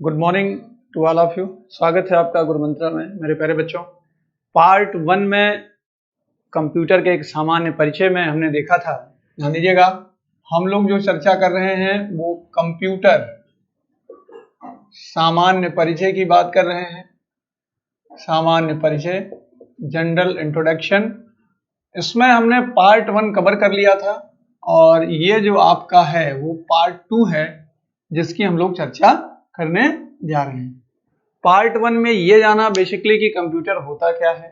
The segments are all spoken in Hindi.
Good morning to all of you. स्वागत है आपका गुरु मंत्रा में मेरे प्यारे बच्चों। पार्ट 1 में कंप्यूटर के एक सामान्य परिचय में हमने देखा था। ध्यान दीजिएगा, हम लोग जो चर्चा कर रहे हैं वो कंप्यूटर सामान्य परिचय की बात कर रहे हैं। सामान्य परिचय, जनरल इंट्रोडक्शन, इसमें हमने पार्ट 1 कवर कर लिया था और ये जो आपका है वो पार्ट 2 है जिसकी हम लोग चर्चा करने जा रहे हैं। पार्ट 1 में ये जाना बेसिकली कि कंप्यूटर होता क्या है,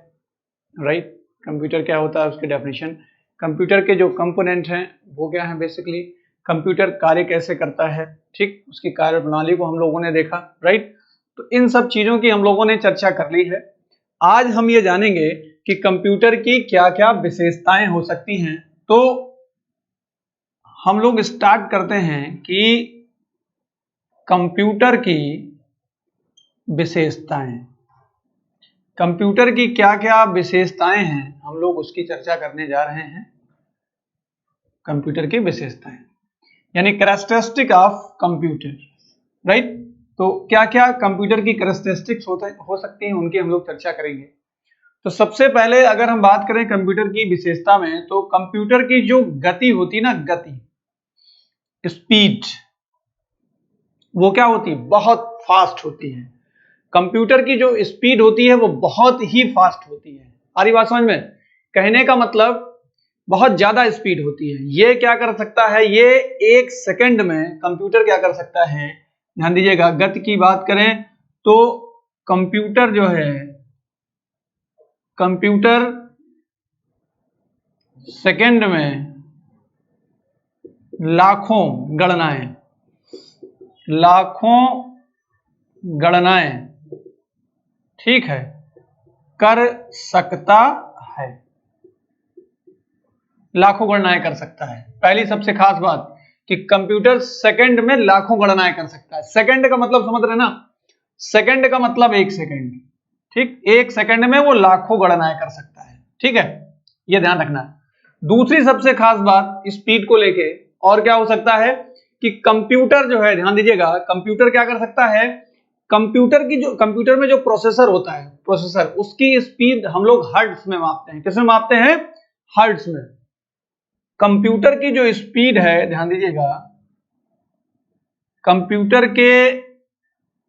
राइट? कंप्यूटर क्या होता है, उसकी डेफिनेशन, कंप्यूटर के जो कंपोनेंट हैं वो क्या है, बेसिकली कंप्यूटर कार्य कैसे करता है, ठीक, उसकी कार्य प्रणाली को हम लोगों ने देखा, राइट? तो इन सब चीजों की हम लोगों ने चर्चा कर ली है। आज हम ये जानेंगे कि कंप्यूटर की क्या क्या विशेषताएं हो सकती हैं। तो हम लोग स्टार्ट करते हैं कि कंप्यूटर की विशेषताएं, कंप्यूटर की क्या क्या विशेषताएं हैं, हम लोग उसकी चर्चा करने जा रहे हैं। कंप्यूटर की विशेषताएं यानी कैरेक्टरिस्टिक ऑफ कंप्यूटर, राइट? तो क्या क्या कंप्यूटर की कैरेक्टरिस्टिक्स हो सकती हैं, उनकी हम लोग चर्चा करेंगे। तो सबसे पहले अगर हम बात करें कंप्यूटर की विशेषता में, तो कंप्यूटर की जो गति होती ना, गति, स्पीड, वो क्या होती है, बहुत फास्ट होती है। कंप्यूटर की जो स्पीड होती है वो बहुत ही फास्ट होती है। आ रही बात समझ में? कहने का मतलब बहुत ज्यादा स्पीड होती है। ये क्या कर सकता है, ये 1 सेकंड में कंप्यूटर क्या कर सकता है, ध्यान दीजिएगा, गति की बात करें तो कंप्यूटर जो है, कंप्यूटर सेकंड में लाखों गणनाएं, ठीक है, कर सकता है। लाखों गणनाएं कर सकता है। पहली सबसे खास बात कि कंप्यूटर सेकंड में लाखों गणनाएं कर सकता है। सेकंड का मतलब समझ रहे ना, सेकंड का मतलब 1 सेकंड, ठीक, 1 सेकंड में वो लाखों गणनाएं कर सकता है, ठीक है, ये ध्यान रखना। दूसरी सबसे खास बात स्पीड को लेके और क्या हो सकता है कि कंप्यूटर जो है, ध्यान दीजिएगा, कंप्यूटर क्या कर सकता है, कंप्यूटर में जो प्रोसेसर होता है, प्रोसेसर, उसकी स्पीड हम लोग हर्ट्ज में मापते हैं। किसमें मापते हैं? हर्ट्ज में। कंप्यूटर की जो स्पीड है, ध्यान दीजिएगा, कंप्यूटर के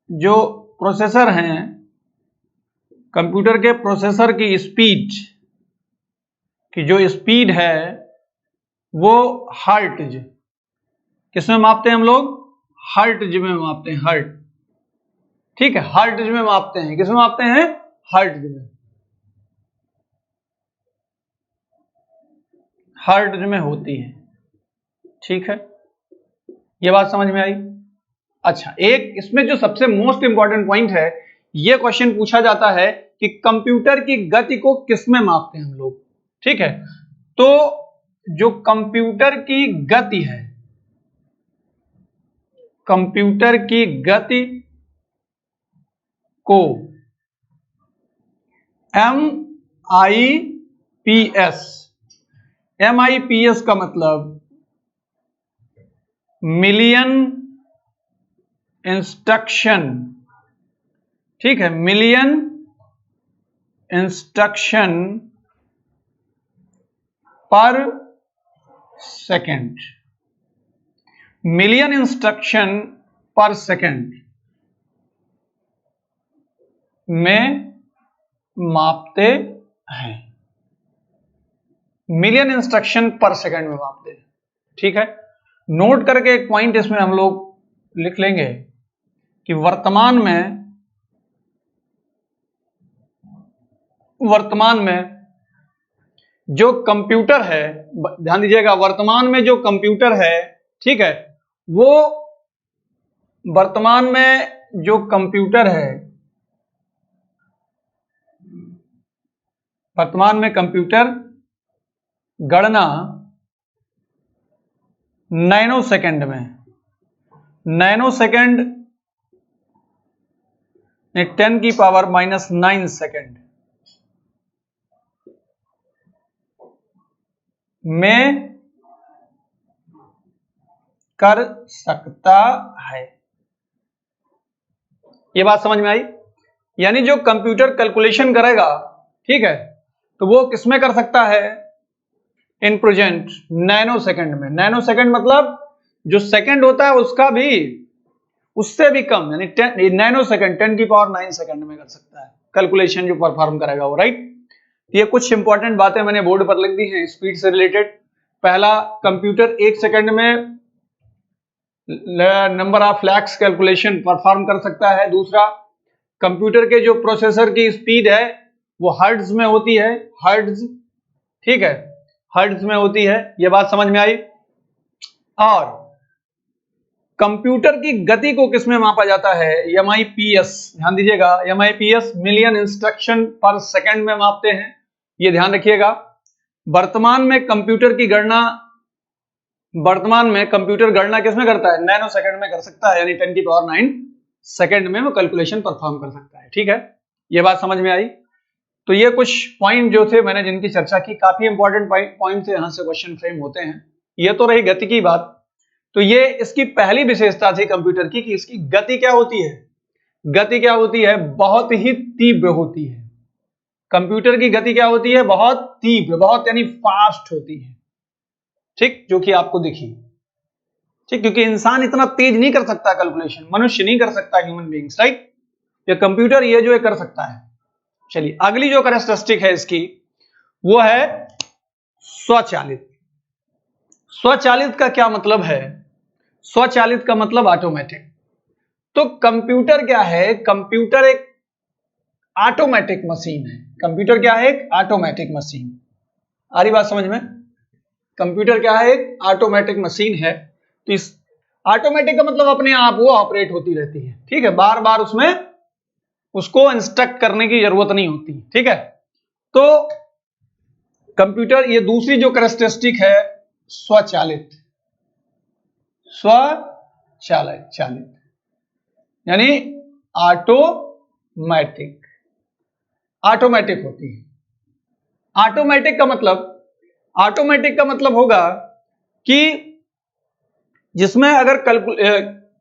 जो प्रोसेसर हैं, कंप्यूटर के प्रोसेसर की स्पीड की जो स्पीड है वो हर्ट्ज, किसमें मापते हैं हम लोग? हर्ट्ज में मापते हैं, हर्ट्ज, ठीक है, हर्ट्ज में मापते हैं। किसमें मापते हैं? हर्ट्ज में, हर्ट्ज में होती है, ठीक है, ये बात समझ में आई? अच्छा, एक इसमें जो सबसे मोस्ट इंपॉर्टेंट पॉइंट है, ये क्वेश्चन पूछा जाता है कि कंप्यूटर की गति को किसमें मापते हैं हम लोग, ठीक है? तो जो कंप्यूटर की गति है, कंप्यूटर की गति को MIPS का मतलब मिलियन इंस्ट्रक्शन, ठीक है, मिलियन इंस्ट्रक्शन पर सेकंड, मिलियन इंस्ट्रक्शन पर सेकंड में मापते हैं। मिलियन इंस्ट्रक्शन पर सेकंड में मापते हैं, ठीक है। नोट करके एक पॉइंट इसमें हम लोग लिख लेंगे कि वर्तमान में जो कंप्यूटर है, ध्यान दीजिएगा, वर्तमान में जो कंप्यूटर है, ठीक है, वो वर्तमान में जो कंप्यूटर है, वर्तमान में कंप्यूटर गणना नैनो सेकंड में, नैनो सेकंड 10⁻⁹ सेकंड में कर सकता है। ये बात समझ में आई? यानी जो कंप्यूटर कैलकुलेशन करेगा, ठीक है, तो वो किसमें कर सकता है? इन प्रेजेंट नैनो सेकंड में। नैनो सेकंड मतलब जो सेकंड होता है उसका भी, उससे भी कम, यानी नैनो सेकंड 10⁹ सेकंड में कर सकता है कैलकुलेशन जो परफॉर्म करेगा वो, राइट? ये कुछ इंपॉर्टेंट बातें मैंने बोर्ड पर लिख दी हैं स्पीड से रिलेटेड। पहला, कंप्यूटर 1 सेकंड में number of lakhs calculation perform कर सकता है। दूसरा, कंप्यूटर के जो प्रोसेसर की स्पीड है वो हर्ट्ज में होती है, हर्ट्ज, ठीक है, हर्ट्ज में होती है। ये बात समझ में आई? और कंप्यूटर की गति को किसमें मापा जाता है? MIPS, ध्यान दीजिएगा, MIPS मिलियन इंस्ट्रक्शन पर सेकंड में मापते हैं, ये ध्यान रखिएगा। वर्तमान में कंप्यूटर गणना किसमें करता है? नैनो सेकंड में कर सकता है, यानी 10⁹ सेकंड में वो कैलकुलेशन परफॉर्म कर सकता है, ठीक है? ये बात समझ में आई? तो ये कुछ पॉइंट जो थे मैंने जिनकी चर्चा की, काफी इंपॉर्टेंट पॉइंट थे, यहां से क्वेश्चन फ्रेम होते हैं। ये तो रही गति की बात। तो ये इसकी पहली विशेषता थी कंप्यूटर की कि इसकी गति क्या होती है? गति क्या होती है? बहुत ही तीव्र होती है। कंप्यूटर की गति क्या होती है? बहुत तीव्र, बहुत यानी फास्ट होती है, ठीक, जो कि आपको दिखी, ठीक, क्योंकि इंसान इतना तेज नहीं कर सकता कैलकुलेशन, मनुष्य नहीं कर सकता, ह्यूमन बीइंग्स, राइट? ये कंप्यूटर ये जो है कर सकता है। चलिए, अगली जो कैरेक्टरिस्टिक है इसकी वो है स्वचालित। स्वचालित का क्या मतलब है? स्वचालित का मतलब ऑटोमेटिक। तो कंप्यूटर क्या है? कंप्यूटर एक ऑटोमेटिक मशीन है। कंप्यूटर क्या है? एक ऑटोमेटिक मशीन। आ रही बात समझ में? कंप्यूटर क्या है? एक ऑटोमेटिक मशीन है। तो इस ऑटोमेटिक का मतलब अपने आप वो ऑपरेट होती रहती है, ठीक है, बार बार उसमें उसको इंस्ट्रक्ट करने की जरूरत नहीं होती, ठीक है? तो कंप्यूटर, ये दूसरी जो कैरेक्टरिस्टिक है स्वचालित, चालित यानी ऑटोमेटिक, ऑटोमेटिक होती है। ऑटोमेटिक का मतलब होगा कि जिसमें अगर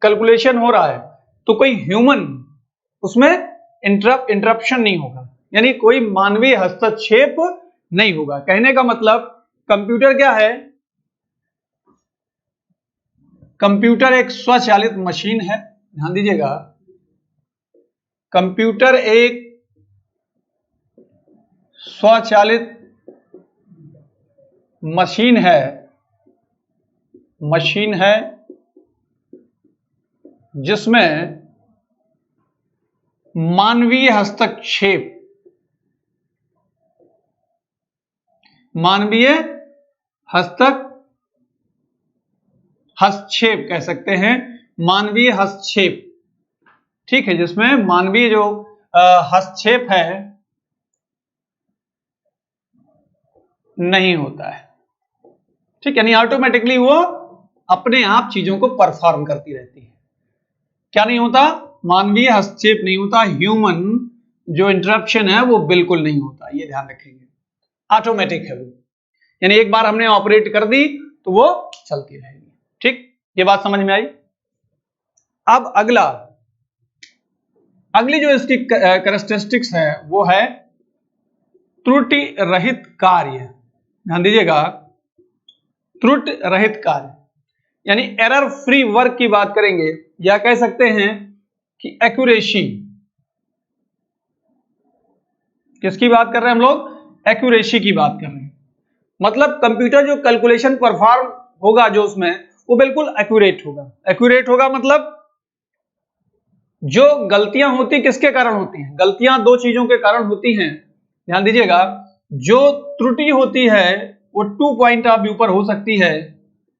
कैलकुलेशन हो रहा है तो कोई ह्यूमन उसमें इंटरप्शन नहीं होगा, यानी कोई मानवीय हस्तक्षेप नहीं होगा। कहने का मतलब कंप्यूटर क्या है? कंप्यूटर एक स्वचालित मशीन है, ध्यान दीजिएगा, कंप्यूटर एक स्वचालित मशीन है जिसमें मानवीय हस्तक्षेप कह सकते हैं, मानवीय हस्तक्षेप, ठीक है, जिसमें मानवीय जो हस्तक्षेप है नहीं होता है, ठीक, यानी ऑटोमेटिकली वो अपने आप चीजों को परफॉर्म करती रहती है। क्या नहीं होता? मानवीय हस्तक्षेप नहीं होता, ह्यूमन जो इंटरप्शन है वो बिल्कुल नहीं होता, ये ध्यान रखेंगे। ऑटोमेटिक है वो, यानी एक बार हमने ऑपरेट कर दी तो वो चलती रहेगी, ठीक, ये बात समझ में आई? अब अगली जो इसकी कैरेक्टरिस्टिक्स है वो है त्रुटि रहित कार्य। ध्यान दीजिएगा, त्रुटि रहित कार्य यानी एरर फ्री वर्क की बात करेंगे, या कह सकते हैं कि एक्यूरेसी। किसकी बात कर रहे हैं हम लोग? एक्यूरेसी की बात कर रहे हैं। मतलब कंप्यूटर जो कैलकुलेशन परफॉर्म होगा जो उसमें, वो बिल्कुल एक्यूरेट होगा। एक्यूरेट होगा मतलब जो गलतियां होती किसके कारण होती हैं? गलतियां दो चीजों के कारण होती हैं, ध्यान दीजिएगा। जो त्रुटि होती है वो 2 पॉइंट ऑफ व्यू पर हो सकती है,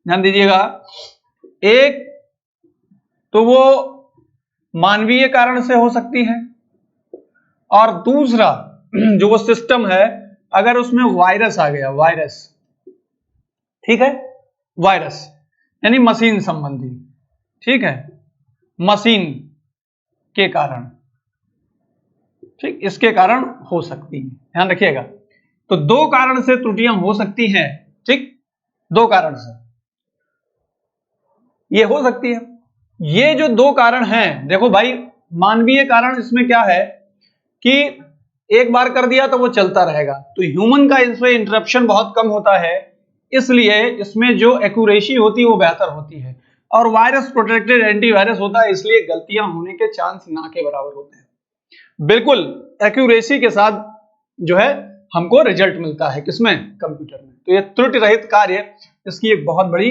ध्यान दीजिएगा। एक तो वो मानवीय कारण से हो सकती है, और दूसरा जो वो सिस्टम है, अगर उसमें वायरस आ गया, वायरस, ठीक है, वायरस यानी मशीन संबंधी, ठीक है, मशीन के कारण, ठीक, इसके कारण हो सकती है, ध्यान रखिएगा। तो दो कारण से त्रुटियां हो सकती हैं, ठीक, दो कारण से ये हो सकती है। ये जो दो कारण हैं, देखो भाई, मानवीय कारण इसमें क्या है कि एक बार कर दिया तो वो चलता रहेगा, तो ह्यूमन का इसमें इंटरप्शन बहुत कम होता है, इसलिए इसमें जो एक्यूरेसी होती है वो बेहतर होती है, और वायरस प्रोटेक्टेड एंटीवायरस होता है, इसलिए गलतियां होने के चांस ना के बराबर होते हैं। बिल्कुल एक्यूरेसी के साथ जो है हमको रिजल्ट मिलता है किसमें, कंप्यूटर में। तो ये त्रुटि रहित कार्य इसकी एक बहुत बड़ी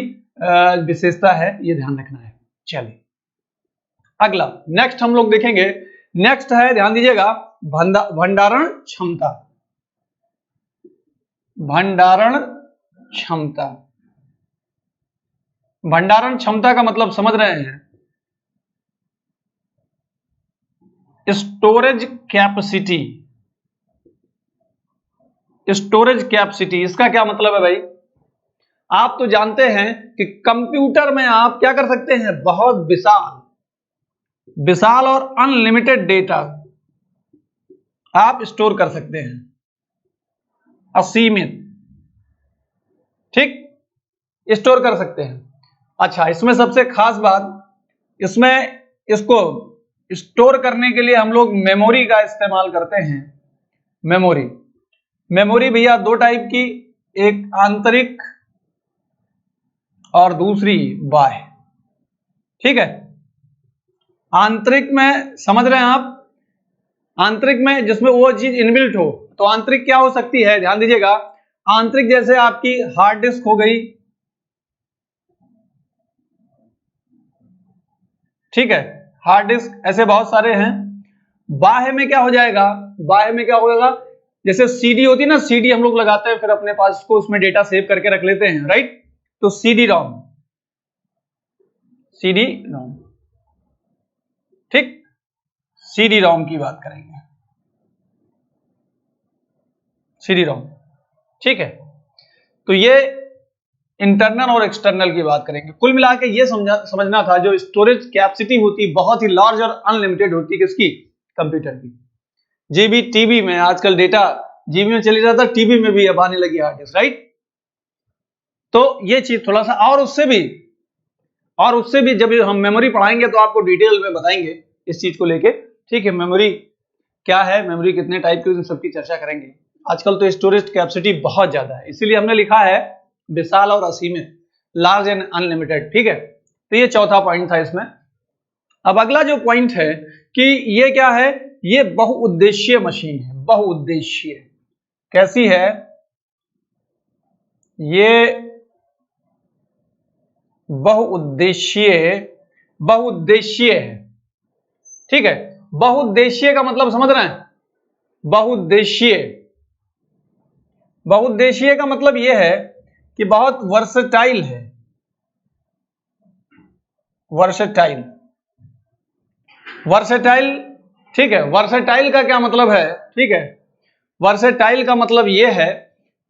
विशेषता है, ये ध्यान रखना है। चलिए अगला नेक्स्ट हम लोग देखेंगे, नेक्स्ट है ध्यान दीजिएगा भंडारण क्षमता। भंडारण क्षमता, भंडारण क्षमता का मतलब समझ रहे हैं, स्टोरेज कैपेसिटी। स्टोरेज कैपेसिटी इसका क्या मतलब है भाई, आप तो जानते हैं कि कंप्यूटर में आप क्या कर सकते हैं, बहुत विशाल और अनलिमिटेड डेटा आप स्टोर कर सकते हैं, असीमित, ठीक, स्टोर कर सकते हैं। अच्छा, इसमें सबसे खास बात, इसमें इसको स्टोर करने के लिए हम लोग मेमोरी का इस्तेमाल करते हैं। मेमोरी भैया दो टाइप की, एक आंतरिक और दूसरी बाह्य, ठीक है। आंतरिक में समझ रहे हैं आप, आंतरिक में जिसमें वो चीज इनबिल्ट हो, तो आंतरिक क्या हो सकती है, ध्यान दीजिएगा, आंतरिक जैसे आपकी हार्ड डिस्क हो गई, ठीक है, हार्ड डिस्क ऐसे बहुत सारे हैं। बाह्य में क्या हो जाएगा, बाह्य में क्या होगा, जैसे सीडी होती है ना, सीडी हम लोग लगाते हैं फिर अपने पास उसको उसमें डेटा सेव करके रख लेते हैं, राइट, तो सीडी रोम, ठीक, सीडी रोम की बात करेंगे, सीडी रोम, ठीक है। तो ये इंटरनल और एक्सटर्नल की बात करेंगे। कुल मिला के ये समझना था, जो स्टोरेज कैपेसिटी होती बहुत ही लार्ज और अनलिमिटेड होती है किसकी, कंप्यूटर की। जीबी टीबी में आजकल डेटा जीबी में चली जाता, टीबी में भी अब आने लगी हार्ड डिस्क, राइट। तो ये चीज थोड़ा सा, और उससे भी जब हम मेमोरी पढ़ाएंगे तो आपको डिटेल में बताएंगे इस चीज को लेके, ठीक है। मेमोरी क्या है, मेमोरी कितने टाइप की, उन सबकी चर्चा करेंगे। आजकल तो स्टोरेज कैपेसिटी बहुत ज्यादा है, इसीलिए हमने लिखा है विशाल और असीमित, लार्ज एंड अनलिमिटेड, ठीक है। तो ये चौथा पॉइंट था इसमें। अब अगला जो पॉइंट है कि ये क्या है, ये बहुउद्देशीय मशीन है। बहुउद्देशीय कैसी है, ये बहुउद्देशीय है, ठीक है। बहुउद्देशीय का मतलब समझ रहे हैं, बहुउद्देशीय का मतलब यह है कि बहुत वर्सेटाइल है, वर्सेटाइल, ठीक है। वर्सेटाइल का क्या मतलब है, ठीक है, वर्सेटाइल का मतलब यह है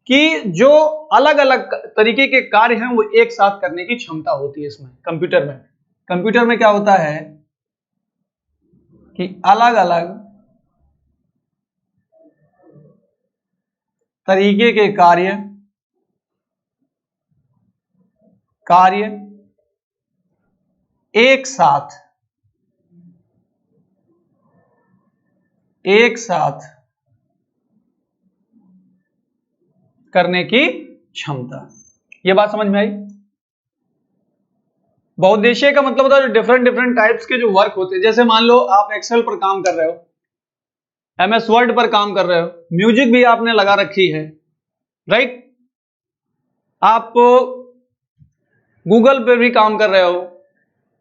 कि जो अलग अलग तरीके के कार्य हैं वो एक साथ करने की क्षमता होती है इसमें। कंप्यूटर में क्या होता है कि अलग अलग तरीके के कार्य एक साथ करने की क्षमता, ये बात समझ में आई। बहुउद्देशीय का मतलब होता है जो डिफरेंट टाइप्स के जो वर्क होते हैं, जैसे मान लो आप एक्सेल पर काम कर रहे हो, एमएस वर्ड पर काम कर रहे हो, म्यूजिक भी आपने लगा रखी है, राइट, आप गूगल पे भी काम कर रहे हो,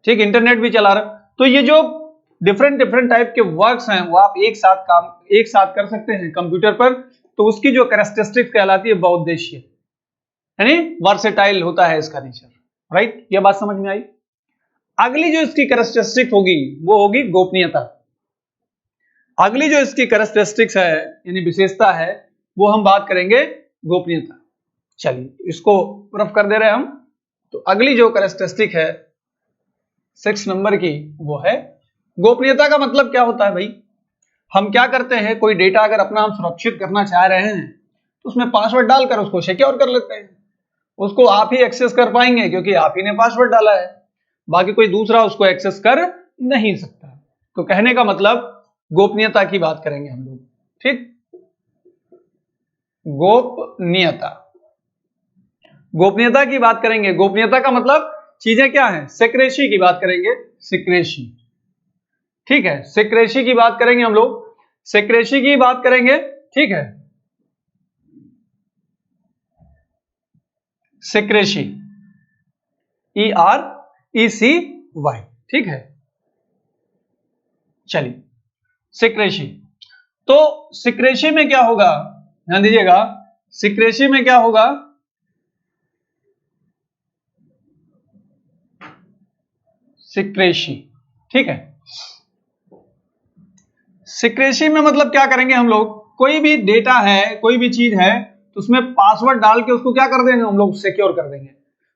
ठीक, इंटरनेट भी चला रहे हो, तो ये जो डिफरेंट टाइप के वर्क्स हैं वो आप एक साथ कर सकते हैं कंप्यूटर पर, तो उसकी जो कैरेक्टरिस्टिक्स कहलाती है बहुउद्देशीय, यानी वर्सेटाइल होता है इसका नेचर, राइट, ये बात समझ में आई। अगली जो इसकी कैरेक्टरिस्टिक होगी वो होगी गोपनीयता। अगली जो इसकी कैरेक्टरिस्टिक्स है यानी विशेषता है, वो हम बात करेंगे गोपनीयता। चलिए इसको रफ कर दे रहे हैं हम। तो अगली जो कैरेक्टरिस्टिक है 6 नंबर की, वो है गोपनीयता। का मतलब क्या होता है भाई, हम क्या करते हैं, कोई डेटा अगर अपना हम सुरक्षित करना चाह रहे हैं तो उसमें पासवर्ड डालकर उसको सिक्योर कर लेते हैं, उसको आप ही एक्सेस कर पाएंगे क्योंकि आप ही ने पासवर्ड डाला है, बाकी कोई दूसरा उसको एक्सेस कर नहीं सकता। तो कहने का मतलब गोपनीयता की बात करेंगे हम लोग, ठीक। गोपनीयता, गोपनीयता की बात करेंगे। गोपनीयता का मतलब चीजें क्या है, सिक्रेसी की बात करेंगे, सिक्रेसी, ठीक है। सिक्रेसी की बात करेंगे हम लोग, सिक्रेसी की बात करेंगे, ठीक है। सिक्रेसी, ERECY, ठीक है। चलिए, सिक्रेसी, तो सिक्रेसी में क्या होगा, ध्यान दीजिएगा, सिक्रेसी में क्या होगा, सिक्रेसी, ठीक है। सिक्रेसी में मतलब क्या करेंगे हम लोग, कोई भी डेटा है, कोई भी चीज है, तो उसमें पासवर्ड डाल के उसको क्या कर देंगे हम लोग, सिक्योर कर देंगे,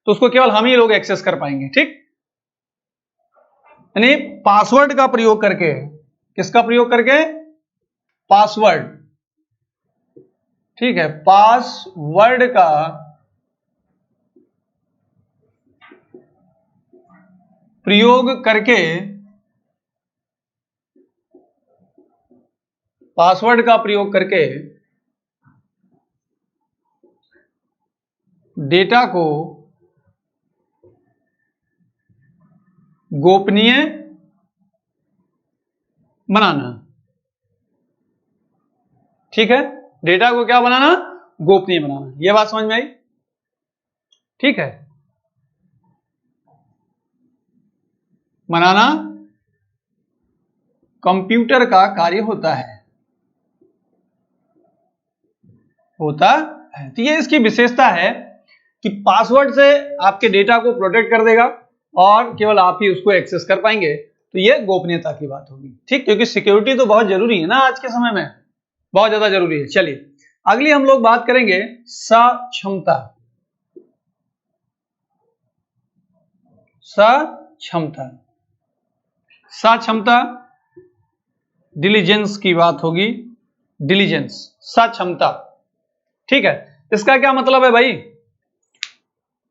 तो उसको केवल हम ही लोग एक्सेस कर पाएंगे, ठीक। यानी पासवर्ड का प्रयोग करके, किसका प्रयोग करके, पासवर्ड, ठीक है, पासवर्ड का प्रयोग करके, पासवर्ड का प्रयोग करके डेटा को गोपनीय बनाना, ठीक है। डेटा को क्या बनाना, गोपनीय बनाना, यह बात समझ में आई, ठीक है। बनाना कंप्यूटर का कार्य होता है, तो ये इसकी विशेषता है कि पासवर्ड से आपके डेटा को प्रोटेक्ट कर देगा और केवल आप ही उसको एक्सेस कर पाएंगे, तो ये गोपनीयता की बात होगी, ठीक। क्योंकि सिक्योरिटी तो बहुत जरूरी है ना आज के समय में, बहुत ज्यादा जरूरी है। चलिए अगली हम लोग बात करेंगे सक्षमता, सक्षमता, सक्षमता, डिलीजेंस की बात होगी, डिलीजेंस, सक्षमता, ठीक है। इसका क्या मतलब है भाई,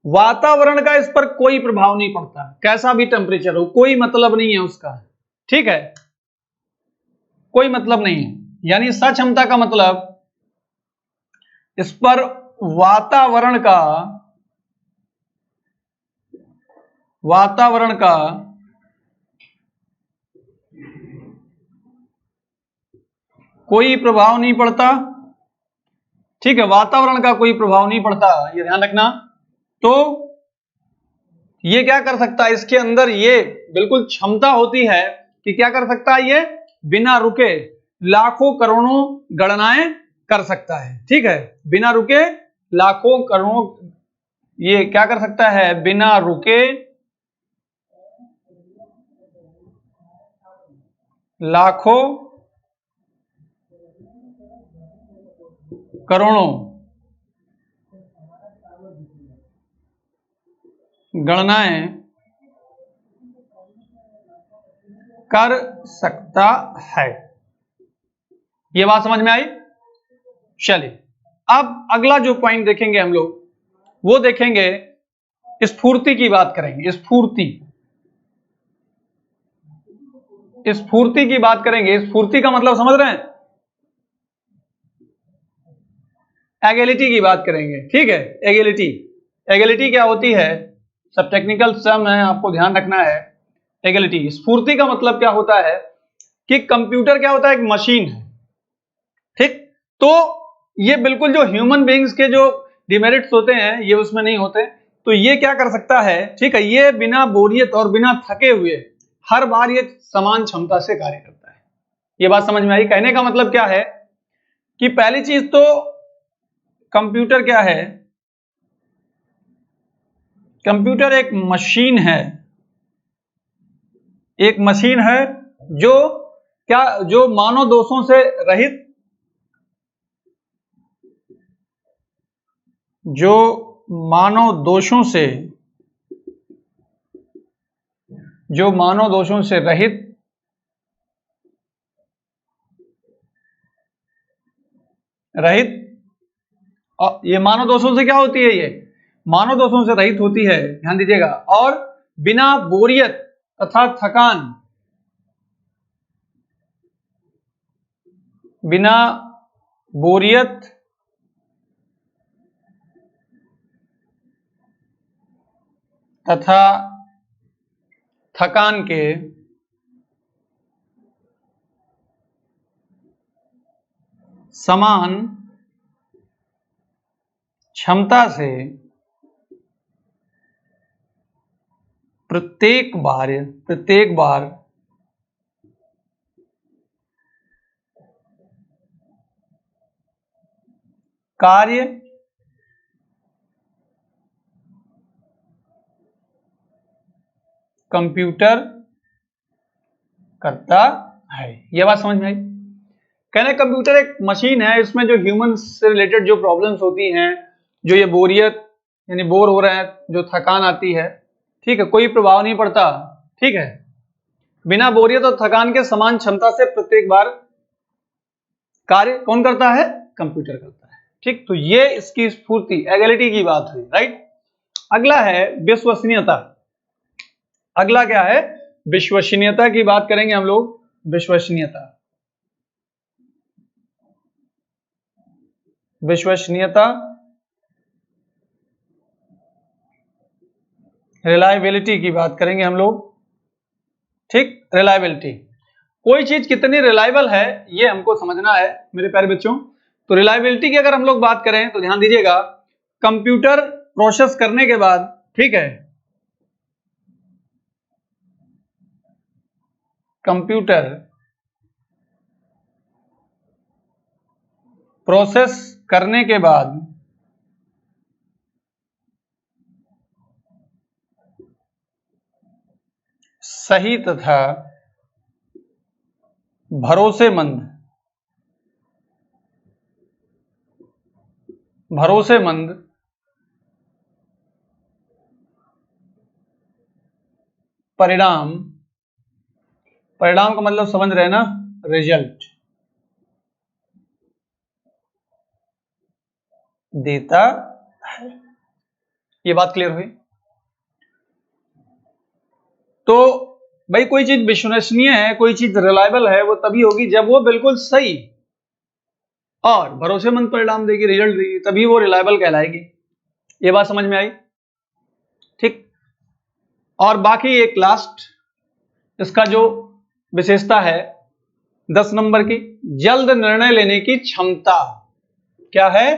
वातावरण का इस पर कोई प्रभाव नहीं पड़ता, कैसा भी टेम्परेचर हो, कोई मतलब नहीं है उसका, ठीक है, कोई मतलब नहीं है। यानी सक्षमता का मतलब इस पर वातावरण का कोई प्रभाव नहीं पड़ता, ठीक है, वातावरण का कोई प्रभाव नहीं पड़ता, ये ध्यान रखना। तो ये क्या कर सकता है, इसके अंदर ये बिल्कुल क्षमता होती है कि क्या कर सकता है, ये बिना रुके लाखों करोड़ों गणनाएं कर सकता है, ठीक है, बिना रुके लाखों करोड़ों, ये क्या कर सकता है, बिना रुके लाखों करोड़ों गणनाएं कर सकता है, ये बात समझ में आई। चलिए अब अगला जो पॉइंट देखेंगे हम लोग, वो देखेंगे स्फूर्ति की बात करेंगे, स्फूर्ति, स्फूर्ति की बात करेंगे। स्फूर्ति का मतलब समझ रहे हैं, एगिलिटी की बात करेंगे, ठीक है। एगिलिटी, एगिलिटी क्या होती है, सब टेक्निकल टर्म है, आपको ध्यान रखना है। एगिलिटी, स्फूर्ति का मतलब क्या होता है कि कंप्यूटर क्या होता है, एक मशीन है, ठीक। तो ये बिल्कुल जो ह्यूमन बीइंग्स के जो डिमेरिट्स होते हैं ये उसमें नहीं होते, तो ये क्या कर सकता है, ठीक है, ये बिना बोरियत और बिना थके हुए हर बार ये समान क्षमता से कार्य करता है, ये बात समझ में आई। कहने का मतलब क्या है कि पहली चीज तो कंप्यूटर क्या है, कंप्यूटर एक मशीन है, एक मशीन है जो क्या, जो मानव दोषों से रहित, जो मानव दोषों से, जो मानव दोषों से रहित और ये मानव दोषों से क्या होती है, ये मानव दोषों से रहित होती है, ध्यान दीजिएगा, और बिना बोरियत तथा थकान बिना बोरियत तथा थकान के समान क्षमता से प्रत्येक बार कार्य कंप्यूटर करता है। यह बात समझ में आई? कहने कंप्यूटर एक मशीन है, इसमें जो ह्यूमन से रिलेटेड जो प्रॉब्लम्स होती हैं, जो ये बोरियत यानी बोर हो रहे हैं, जो थकान आती है, ठीक है, कोई प्रभाव नहीं पड़ता, ठीक है, बिना बोरियत और थकान के समान क्षमता से प्रत्येक बार कार्य कौन करता है? कंप्यूटर करता है। ठीक, तो ये इसकी स्फूर्ति एग्लिटी की बात हुई, राइट। अगला है विश्वसनीयता। अगला क्या है? विश्वसनीयता की बात करेंगे हम लोग। विश्वसनीयता, विश्वसनीयता, रिलायबिलिटी की बात करेंगे हम लोग। ठीक, रिलायबिलिटी, कोई चीज कितनी रिलायबल है ये हमको समझना है मेरे प्यारे बच्चों। तो रिलायबिलिटी की अगर हम लोग बात करें तो ध्यान दीजिएगा, कंप्यूटर प्रोसेस करने के बाद, ठीक है, कंप्यूटर प्रोसेस करने के बाद सही तथा भरोसेमंद परिणाम का मतलब समझ रहे हैं ना, रिजल्ट देता है। ये बात क्लियर हुई? तो भाई कोई चीज विश्वसनीय है, कोई चीज रिलायबल है, वो तभी होगी जब वो बिल्कुल सही और भरोसेमंद परिणाम देगी, रिजल्ट देगी, तभी वो रिलायबल कहलाएगी। ये बात समझ में आई? ठीक, और बाकी एक लास्ट इसका जो विशेषता है 10 नंबर की, जल्द निर्णय लेने की क्षमता। क्या है?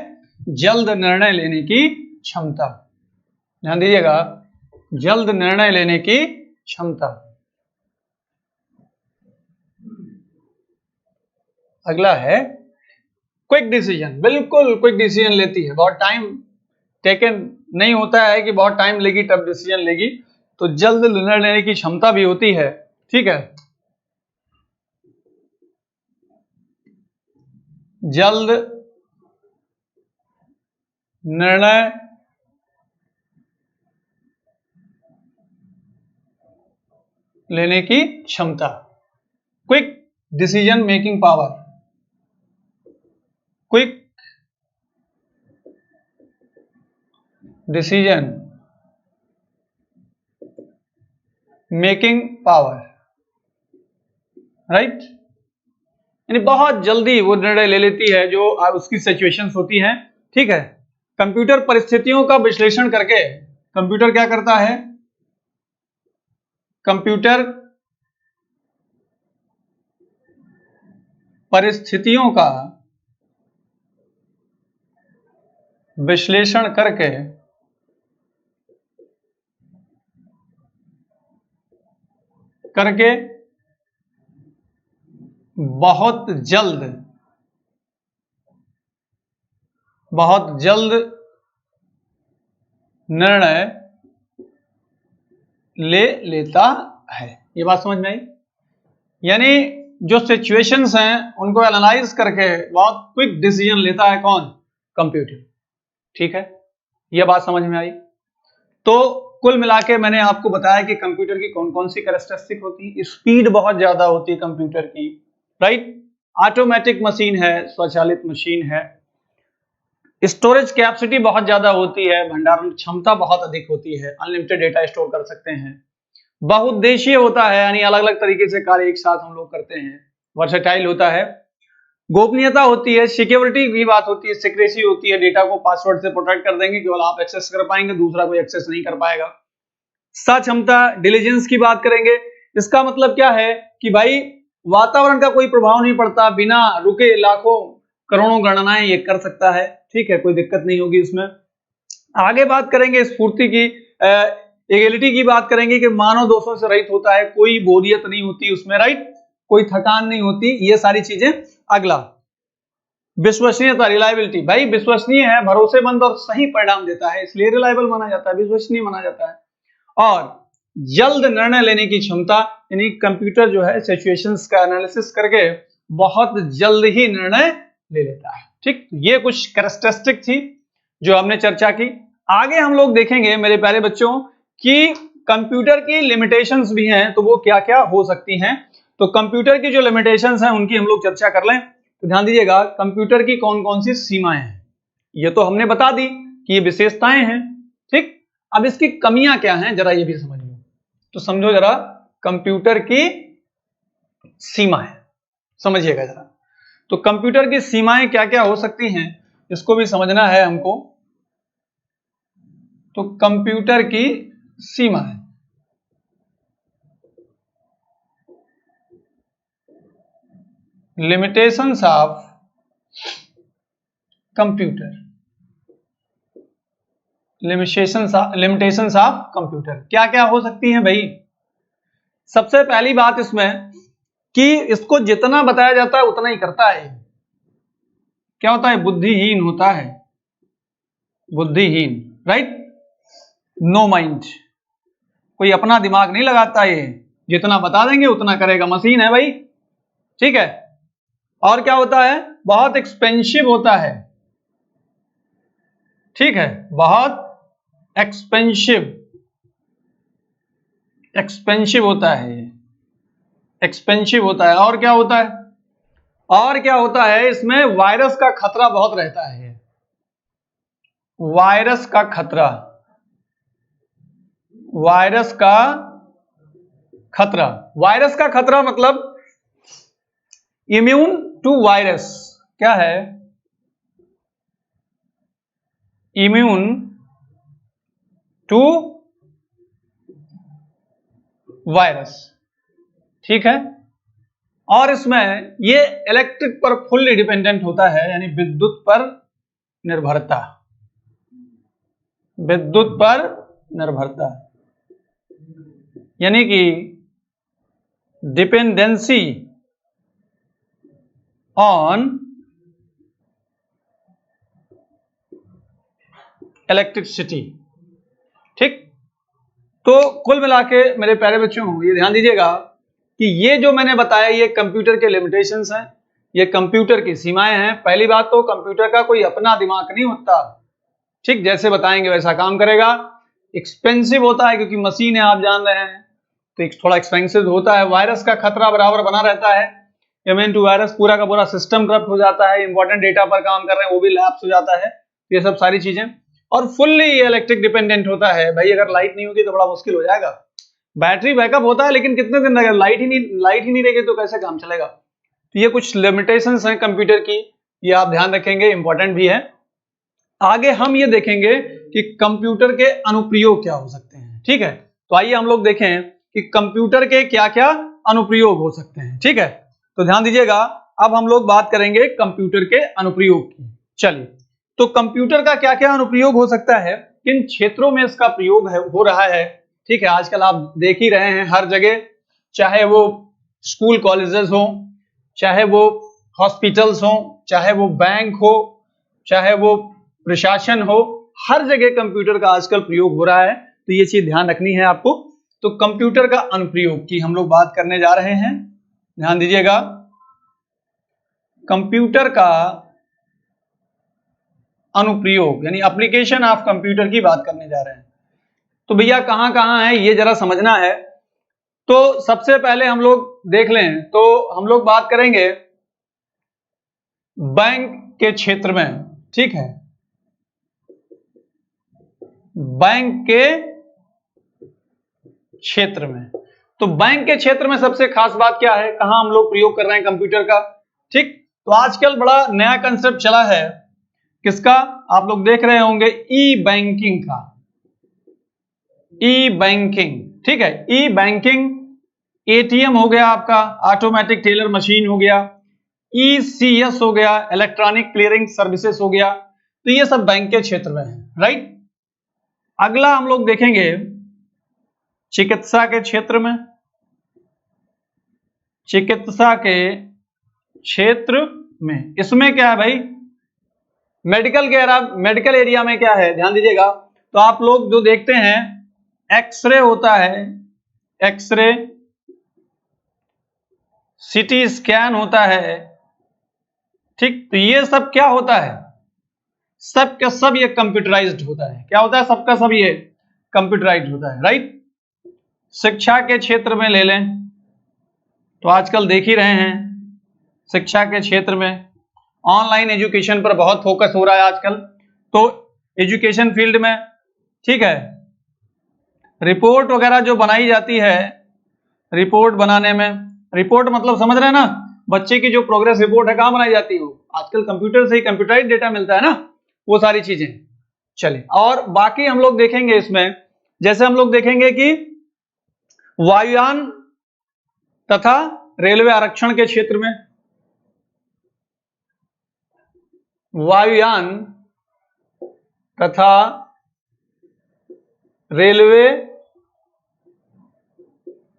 जल्द निर्णय लेने की क्षमता। ध्यान दीजिएगा, जल्द निर्णय लेने की क्षमता। अगला है क्विक डिसीजन। बिल्कुल क्विक डिसीजन लेती है, बहुत टाइम टेकन नहीं होता है कि बहुत टाइम लेगी तब डिसीजन लेगी, तो जल्द निर्णय लेने की क्षमता भी होती है। ठीक है, जल्द निर्णय लेने की क्षमता, quick decision making power, quick decision making power, right. यानी बहुत जल्दी वो निर्णय ले लेती है जो उसकी सिचुएशंस होती हैं। ठीक है, कंप्यूटर परिस्थितियों का विश्लेषण करके, कंप्यूटर क्या करता है? कंप्यूटर परिस्थितियों का विश्लेषण करके बहुत जल्द निर्णय ले लेता है। ये बात समझ में आई? यानी जो सिचुएशंस हैं उनको एनालाइज करके बहुत क्विक डिसीजन लेता है कौन? कंप्यूटर। ठीक है, यह बात समझ में आई? तो कुल मिला के मैंने आपको बताया कि कंप्यूटर की कौन कौन सी कैरेक्टरिस्टिक होती है। स्पीड बहुत ज्यादा होती है कंप्यूटर की, राइट। ऑटोमेटिक मशीन है, स्वचालित मशीन है। स्टोरेज कैपेसिटी बहुत ज्यादा होती है, भंडारण क्षमता बहुत अधिक होती है, अनलिमिटेड डेटा स्टोर कर सकते हैं। बहुउद्देशीय होता है, यानी अलग अलग तरीके से कार्य एक साथ हम लोग करते हैं। वर्सेटाइल होता है, गोपनीयता होती है, सिक्योरिटी की बात होती है, सिक्रेसी होती है, डेटा को पासवर्ड से प्रोटेक्ट कर देंगे, केवल आप एक्सेस कर पाएंगे, दूसरा कोई एक्सेस नहीं कर पाएगा। सक्षमता, डिलीजेंस की बात करेंगे। इसका मतलब क्या है कि भाई वातावरण का कोई प्रभाव नहीं पड़ता, बिना रुके लाखों करोड़ों गणनाएं ये कर सकता है, ठीक है, कोई दिक्कत नहीं होगी इसमें। आगे बात करेंगे स्फूर्ति की, एगिलिटी की बात करेंगे कि मानव दोषों से रहित होता है, कोई बोरियत नहीं होती उसमें, राइट, कोई थकान नहीं होती, ये सारी चीजें। अगला विश्वसनीयता, रिलायबिलिटी, भाई विश्वसनीय है, भरोसेमंद और सही परिणाम देता है, इसलिए रिलायबल माना जाता है, विश्वसनीय माना जाता है। और जल्द निर्णय लेने की क्षमता, यानी कंप्यूटर जो है सिचुएशंस का एनालिसिस करके बहुत जल्द ही निर्णय ले लेता है, ठीक। ये कुछ कैरेक्टरिस्टिक थी जो हमने चर्चा की। आगे हम लोग देखेंगे मेरे प्यारे बच्चों कि कंप्यूटर की लिमिटेशंस भी हैं, तो वो क्या क्या हो सकती हैं। तो कंप्यूटर की जो लिमिटेशंस हैं उनकी हम लोग चर्चा कर लें। तो ध्यान दीजिएगा, कंप्यूटर की कौन कौन सी सीमाएं हैं, ये तो हमने बता दी कि ये विशेषताएं हैं, ठीक। अब इसकी कमियां क्या हैं जरा ये भी समझ लो। तो समझो जरा, कंप्यूटर की सीमाएं समझिएगा जरा। तो कंप्यूटर की सीमाएं क्या क्या हो सकती हैं, इसको भी समझना है हमको। तो कंप्यूटर की सीमाएं, limitations of computer, limitations of computer क्या क्या हो सकती हैं भाई। सबसे पहली बात इसमें कि इसको जितना बताया जाता है उतना ही करता है। क्या होता है, बुद्धिहीन होता है, बुद्धिहीन, राइट, नो माइंड, कोई अपना दिमाग नहीं लगाता, ये जितना बता देंगे उतना करेगा, मशीन है भाई, ठीक है। और क्या होता है, बहुत एक्सपेंसिव होता है, ठीक है, बहुत एक्सपेंसिव होता है, एक्सपेंसिव होता है। और क्या होता है, और क्या होता है, इसमें वायरस का खतरा बहुत रहता है, वायरस का खतरा, वायरस का खतरा, वायरस का खतरा मतलब इम्यून टू वायरस, क्या है, इम्यून टू वायरस, ठीक है। और इसमें ये इलेक्ट्रिक पर फुल्ली डिपेंडेंट होता है, यानी विद्युत पर निर्भरता, विद्युत पर निर्भरता, यानी कि डिपेंडेंसी ऑन इलेक्ट्रिसिटी, ठीक। तो कुल मिला के मेरे प्यारे बच्चों ये ध्यान दीजिएगा कि ये जो मैंने बताया ये कंप्यूटर के लिमिटेशंस हैं, ये कंप्यूटर की सीमाएं हैं। पहली बात तो कंप्यूटर का कोई अपना दिमाग नहीं होता, ठीक, जैसे बताएंगे वैसा काम करेगा। एक्सपेंसिव होता है क्योंकि मशीन है, आप जान रहे हैं, तो एक थोड़ा एक्सपेंसिव होता है। वायरस का खतरा बराबर बना रहता है, इम्यून टू वायरस, पूरा का पूरा सिस्टम करप्ट हो जाता है, इंपॉर्टेंट डेटा पर काम कर रहे हैं वो भी लैप्स हो जाता है, ये सब सारी चीजें। और फुल्ली इलेक्ट्रिक डिपेंडेंट होता है, भाई अगर लाइट नहीं होगी तो बड़ा मुश्किल हो जाएगा। बैटरी बैकअप होता है लेकिन कितने दिन लगेगा, लाइट ही नहीं रहेगी तो कैसे काम चलेगा। तो ये कुछ लिमिटेशंस हैं कंप्यूटर की, ये आप ध्यान रखेंगे, इंपॉर्टेंट भी है। आगे हम ये देखेंगे कि कंप्यूटर के अनुप्रयोग क्या हो सकते हैं, ठीक है। तो आइए हम लोग देखें कि कंप्यूटर के क्या क्या अनुप्रयोग हो सकते हैं, ठीक है। तो ध्यान दीजिएगा, अब हम लोग बात करेंगे कंप्यूटर के अनुप्रयोग की। चलिए, तो कंप्यूटर का क्या क्या अनुप्रयोग हो सकता है, किन क्षेत्रों में इसका प्रयोग हो रहा है, ठीक है। आजकल आप देख ही रहे हैं हर जगह, चाहे वो स्कूल कॉलेजेस हो, चाहे वो हॉस्पिटल्स हो, चाहे वो बैंक हो, चाहे वो प्रशासन हो, हर जगह कंप्यूटर का आजकल प्रयोग हो रहा है। तो ये चीज ध्यान रखनी है आपको। तो कंप्यूटर का अनुप्रयोग की हम लोग बात करने जा रहे हैं, ध्यान दीजिएगा। कंप्यूटर का अनुप्रयोग यानी एप्लीकेशन ऑफ कंप्यूटर की बात करने जा रहे हैं। तो भैया कहां कहां है ये जरा समझना है। तो सबसे पहले हम लोग देख लें, तो हम लोग बात करेंगे बैंक के क्षेत्र में, ठीक है, बैंक के क्षेत्र में। तो बैंक के क्षेत्र में सबसे खास बात क्या है, कहां हम लोग प्रयोग कर रहे हैं कंप्यूटर का, ठीक। तो आजकल बड़ा नया कंसेप्ट चला है, किसका? आप लोग देख रहे होंगे, ई बैंकिंग का। ई बैंकिंग, ठीक है, ई बैंकिंग, एटीएम हो गया आपका, ऑटोमेटिक टेलर मशीन हो गया, ईसीएस हो गया, इलेक्ट्रॉनिक क्लियरिंग सर्विसेज हो गया, तो ये सब बैंक के क्षेत्र में है, राइट। अगला हम लोग देखेंगे चिकित्सा के क्षेत्र में। चिकित्सा के क्षेत्र में इसमें क्या है भाई? मेडिकल एरिया में क्या है, ध्यान दीजिएगा। तो आप लोग जो देखते हैं, एक्सरे होता है, एक्सरे, सीटी स्कैन होता है, ठीक। तो ये सब क्या होता है? सब का सब ये कंप्यूटराइज्ड होता है। क्या होता है? सबका सब ये कंप्यूटराइज्ड होता है, राइट। शिक्षा के क्षेत्र में ले लें तो आजकल देख ही रहे हैं, शिक्षा के क्षेत्र में ऑनलाइन एजुकेशन पर बहुत फोकस हो रहा है आजकल। तो एजुकेशन फील्ड में, ठीक है, रिपोर्ट वगैरह जो बनाई जाती है, रिपोर्ट बनाने में, रिपोर्ट मतलब समझ रहे हैं ना, बच्चे की जो प्रोग्रेस रिपोर्ट है कहां बनाई जाती है? आजकल कंप्यूटर से ही कंप्यूटराइज्ड डेटा मिलता है ना, वो सारी चीजें। चलिए, और बाकी हम लोग देखेंगे इसमें, जैसे हम लोग देखेंगे कि वायुयान तथा रेलवे आरक्षण के क्षेत्र में, वायुयान तथा रेलवे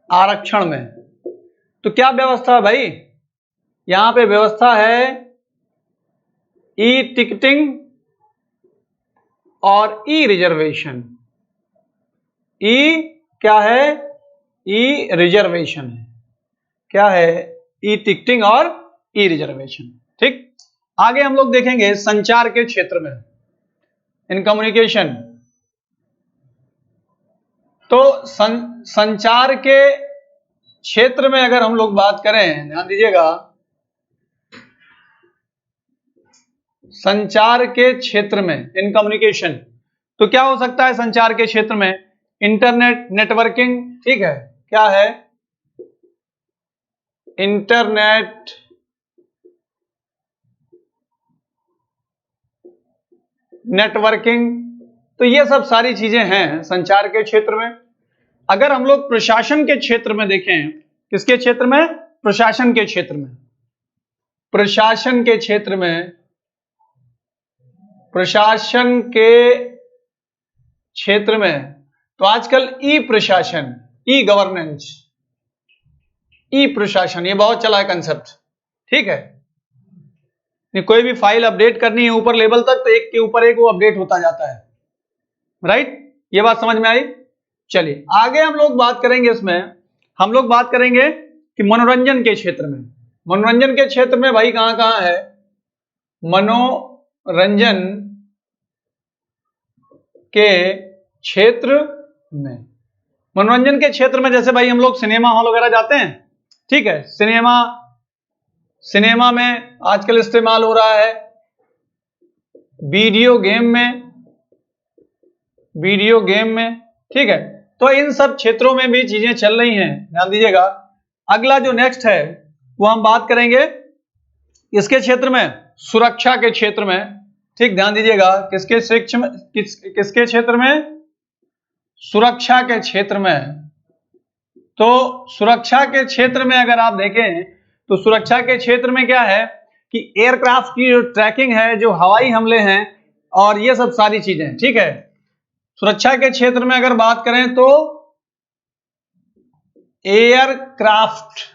आरक्षण में तो क्या व्यवस्था है भाई? यहां पे व्यवस्था है ई टिकटिंग और ई रिजर्वेशन। ई क्या है? ई रिजर्वेशन है। क्या है? ई टिकटिंग और ई रिजर्वेशन, ठीक। आगे हम लोग देखेंगे संचार के क्षेत्र में, इन कम्युनिकेशन। तो संचार के क्षेत्र में अगर हम लोग बात करें, ध्यान दीजिएगा, संचार के क्षेत्र में, इन कम्युनिकेशन, तो क्या हो सकता है संचार के क्षेत्र में? इंटरनेट नेटवर्किंग, ठीक है, क्या है? इंटरनेट नेटवर्किंग, तो ये सब सारी चीजें हैं संचार के क्षेत्र में। अगर हम लोग प्रशासन के क्षेत्र में देखें, किसके क्षेत्र में? प्रशासन के क्षेत्र में। प्रशासन के क्षेत्र में, प्रशासन के क्षेत्र में तो आजकल ई प्रशासन, ई गवर्नेंस, ई प्रशासन, ये बहुत चला है कंसेप्ट, ठीक है। कोई भी फाइल अपडेट करनी है ऊपर लेवल तक, तो एक के ऊपर एक वो अपडेट होता जाता है, राइट। ये बात समझ में आई? चलिए आगे हम लोग बात करेंगे, इसमें हम लोग बात करेंगे कि मनोरंजन के क्षेत्र में। मनोरंजन के क्षेत्र में भाई कहां कहां है? मनोरंजन के क्षेत्र में, मनोरंजन के क्षेत्र में जैसे भाई हम लोग सिनेमा हॉल वगैरह जाते हैं, ठीक है, सिनेमा में आजकल इस्तेमाल हो रहा है, वीडियो गेम में, ठीक है। तो इन सब क्षेत्रों में भी चीजें चल रही हैं, ध्यान दीजिएगा। अगला जो नेक्स्ट है वो हम बात करेंगे इसके क्षेत्र में, सुरक्षा के क्षेत्र में, ठीक, ध्यान दीजिएगा। किसके क्षेत्र में? सुरक्षा के क्षेत्र में। तो सुरक्षा के क्षेत्र में अगर आप देखें तो सुरक्षा के क्षेत्र में क्या है कि एयरक्राफ्ट की जो ट्रैकिंग है, जो हवाई हमले हैं और ये सब सारी चीजें, ठीक है। सुरक्षा के क्षेत्र में अगर बात करें तो एयरक्राफ्ट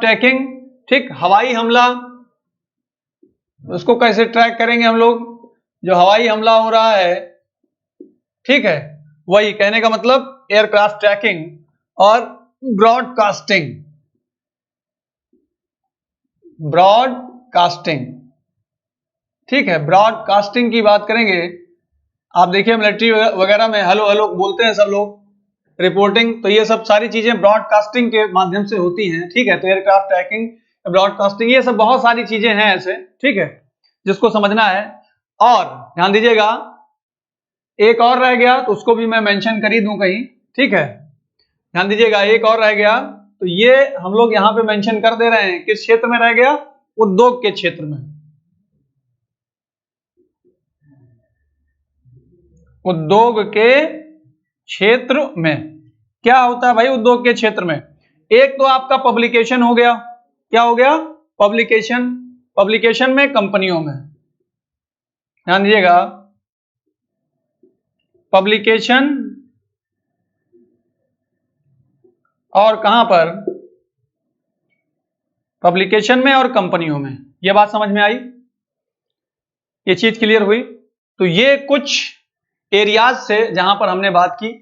ट्रैकिंग, ठीक, हवाई हमला, उसको कैसे ट्रैक करेंगे हम लोग? जो हवाई हमला हो रहा है, ठीक है, वही कहने का मतलब एयरक्राफ्ट ट्रैकिंग और ब्रॉडकास्टिंग, ठीक है। ब्रॉडकास्टिंग की बात करेंगे, आप देखिए मिलिट्री वगैरह में हेलो हेलो बोलते हैं सब लोग, रिपोर्टिंग, तो ये सब सारी चीजें ब्रॉडकास्टिंग के माध्यम से होती हैं, ठीक है। तो एयरक्राफ्ट ट्रैकिंग, ब्रॉडकास्टिंग, ये सब बहुत सारी चीजें हैं ऐसे, ठीक है, जिसको समझना है। और ध्यान दीजिएगा, एक और रह गया तो उसको भी मैं मेंशन कर ही दूं कहीं, ठीक है। ध्यान दीजिएगा, एक और रह गया, तो ये हम लोग यहां पे मेंशन कर दे रहे हैं, किस क्षेत्र में रह गया, उद्योग के क्षेत्र में। उद्योग के क्षेत्र में क्या होता है भाई उद्योग के क्षेत्र में? एक तो आपका पब्लिकेशन हो गया, क्या हो गया, पब्लिकेशन, पब्लिकेशन में कंपनियों में, ध्यान दीजिएगा, पब्लिकेशन और कहां पर, पब्लिकेशन में और कंपनियों में। यह बात समझ में आई, ये चीज क्लियर हुई? तो ये कुछ एरियाज से जहां पर हमने बात की,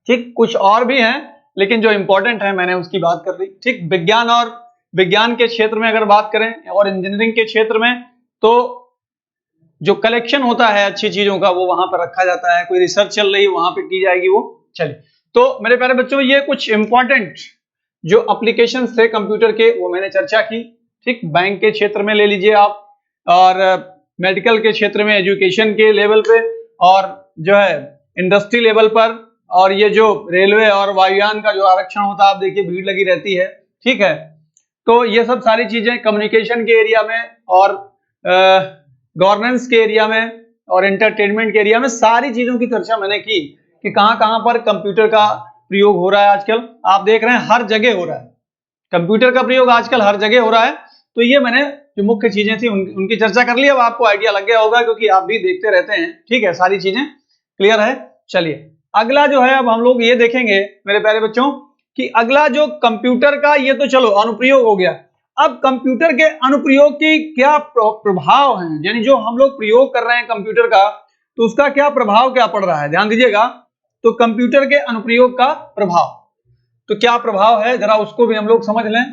ठीक, कुछ और भी हैं लेकिन जो इंपॉर्टेंट है मैंने उसकी बात कर दी, ठीक। विज्ञान और विज्ञान के क्षेत्र में अगर बात करें और इंजीनियरिंग के क्षेत्र में, तो जो कलेक्शन होता है अच्छी चीजों का वो वहां पर रखा जाता है, कोई रिसर्च चल रही है वहां पर की जाएगी वो। चलिए, तो मेरे प्यारे बच्चों ये कुछ इंपॉर्टेंट जो एप्लीकेशन थे कंप्यूटर के वो मैंने चर्चा की, ठीक। बैंक के क्षेत्र में ले लीजिए आप, और मेडिकल के क्षेत्र में, एजुकेशन के लेवल पे, और जो है इंडस्ट्री लेवल पर, और ये जो रेलवे और वायुयान का जो आरक्षण होता है आप देखिए भीड़ लगी रहती है, ठीक है। तो ये सब सारी चीजें कम्युनिकेशन के एरिया में और गवर्नेंस के एरिया में और एंटरटेनमेंट के एरिया में सारी चीजों की चर्चा मैंने की कि कहां कहां पर कंप्यूटर का प्रयोग हो रहा है आजकल। आप देख रहे हैं हर जगह हो रहा है कंप्यूटर का प्रयोग, आजकल हर जगह हो रहा है। तो ये मैंने जो मुख्य चीजें थी उनकी चर्चा कर ली। अब आपको आइडिया लग गया होगा क्योंकि आप भी देखते रहते हैं, ठीक है, सारी चीजें क्लियर है। चलिए अगला जो है अब हम लोग ये देखेंगे मेरे प्यारे बच्चों कि अगला जो कंप्यूटर का, ये तो चलो अनुप्रयोग हो गया, अब कंप्यूटर के अनुप्रयोग की क्या प्रभाव है, यानी जो हम लोग प्रयोग कर रहे हैं कंप्यूटर का तो उसका क्या प्रभाव क्या पड़ रहा है। ध्यान दीजिएगा, तो कंप्यूटर के अनुप्रयोग का प्रभाव, तो क्या प्रभाव है जरा उसको भी हम लोग समझ लें,